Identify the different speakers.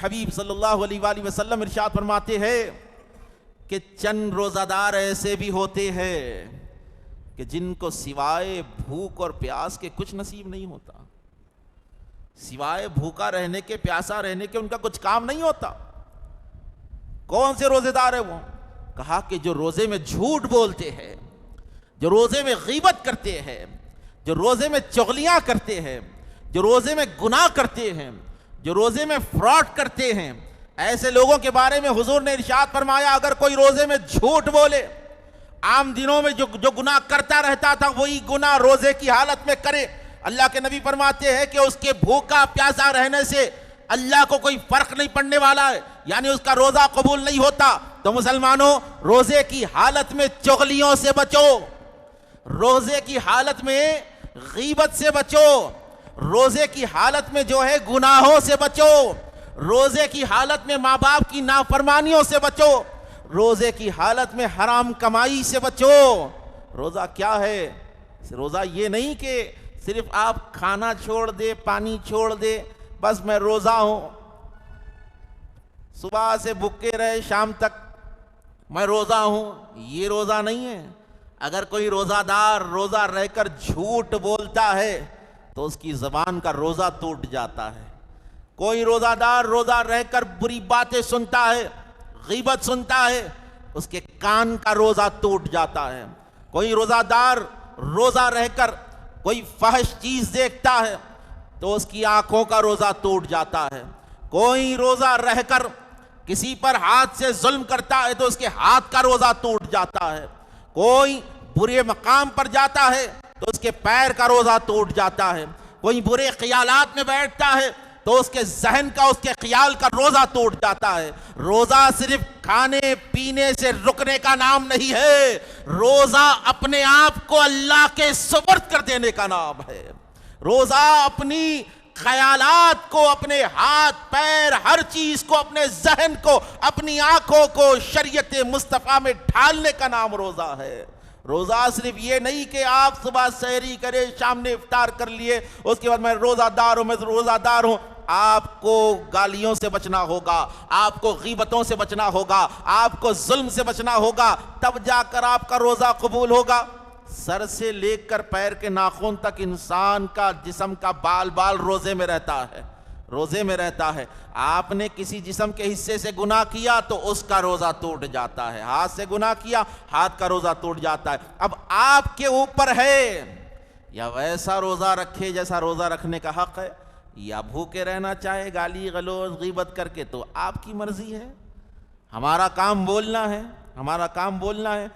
Speaker 1: حبیب صلی اللہ علیہ وآلہ وسلم ارشاد فرماتے ہیں کہ چند روزہ دار ایسے بھی ہوتے ہیں کہ جن کو سوائے بھوک اور پیاس کے کچھ نصیب نہیں ہوتا، سوائے بھوکا رہنے کے، پیاسا رہنے کے ان کا کچھ کام نہیں ہوتا۔ کون سے روزے دار ہیں وہ؟ کہا کہ جو روزے میں جھوٹ بولتے ہیں، جو روزے میں غیبت کرتے ہیں، جو روزے میں چغلیاں کرتے ہیں، جو روزے میں گناہ کرتے ہیں، جو روزے میں فراڈ کرتے ہیں، ایسے لوگوں کے بارے میں حضور نے ارشاد فرمایا اگر کوئی روزے میں جھوٹ بولے، عام دنوں میں جو گناہ کرتا رہتا تھا وہی گناہ روزے کی حالت میں کرے، اللہ کے نبی فرماتے ہیں کہ اس کے بھوکا پیاسا رہنے سے اللہ کو کوئی فرق نہیں پڑنے والا ہے، یعنی اس کا روزہ قبول نہیں ہوتا۔ تو مسلمانوں، روزے کی حالت میں چغلیوں سے بچو، روزے کی حالت میں غیبت سے بچو، روزے کی حالت میں جو ہے گناہوں سے بچو، روزے کی حالت میں ماں باپ کی نافرمانیوں سے بچو، روزے کی حالت میں حرام کمائی سے بچو۔ روزہ کیا ہے؟ روزہ یہ نہیں کہ صرف آپ کھانا چھوڑ دے، پانی چھوڑ دے، بس میں روزہ ہوں، صبح سے بھوکے رہے شام تک میں روزہ ہوں، یہ روزہ نہیں ہے۔ اگر کوئی روزہ دار روزہ رہ کر جھوٹ بولتا ہے تو اس کی زبان کا روزہ ٹوٹ جاتا ہے۔ کوئی روزہ دار روزہ رہ کر بری باتیں سنتا ہے، غیبت سنتا ہے، اس کے کان کا روزہ ٹوٹ جاتا ہے۔ کوئی روزہ دار روزہ رہ کر کوئی فحش چیز دیکھتا ہے تو اس کی آنکھوں کا روزہ ٹوٹ جاتا ہے۔ کوئی روزہ رہ کر کسی پر ہاتھ سے ظلم کرتا ہے تو اس کے ہاتھ کا روزہ ٹوٹ جاتا ہے۔ کوئی برے مقام پر جاتا ہے تو اس کے پیر کا روزہ ٹوٹ جاتا ہے۔ کوئی برے خیالات میں بیٹھتا ہے تو اس کے ذہن کا، اس کے خیال کا روزہ ٹوٹ جاتا ہے۔ روزہ صرف کھانے پینے سے رکنے کا نام نہیں ہے، روزہ اپنے آپ کو اللہ کے سپرد کر دینے کا نام ہے۔ روزہ اپنی خیالات کو، اپنے ہاتھ پیر، ہر چیز کو، اپنے ذہن کو، اپنی آنکھوں کو شریعت مصطفیٰ میں ڈھالنے کا نام روزہ ہے۔ روزہ صرف یہ نہیں کہ آپ صبح سحری کرے، شام نے افطار کر لیے، اس کے بعد میں روزہ دار ہوں، میں روزہ دار ہوں۔ آپ کو گالیوں سے بچنا ہوگا، آپ کو غیبتوں سے بچنا ہوگا، آپ کو ظلم سے بچنا ہوگا، تب جا کر آپ کا روزہ قبول ہوگا۔ سر سے لے کر پیر کے ناخن تک انسان کا جسم کا بال بال روزے میں رہتا ہے، روزے میں رہتا ہے۔ آپ نے کسی جسم کے حصے سے گناہ کیا تو اس کا روزہ ٹوٹ جاتا ہے، ہاتھ سے گناہ کیا ہاتھ کا روزہ ٹوٹ جاتا ہے۔ اب آپ کے اوپر ہے یا ویسا روزہ رکھے جیسا روزہ رکھنے کا حق ہے، یا بھوکے رہنا چاہے گالی غلوظ غیبت کر کے، تو آپ کی مرضی ہے۔ ہمارا کام بولنا ہے، ہمارا کام بولنا ہے۔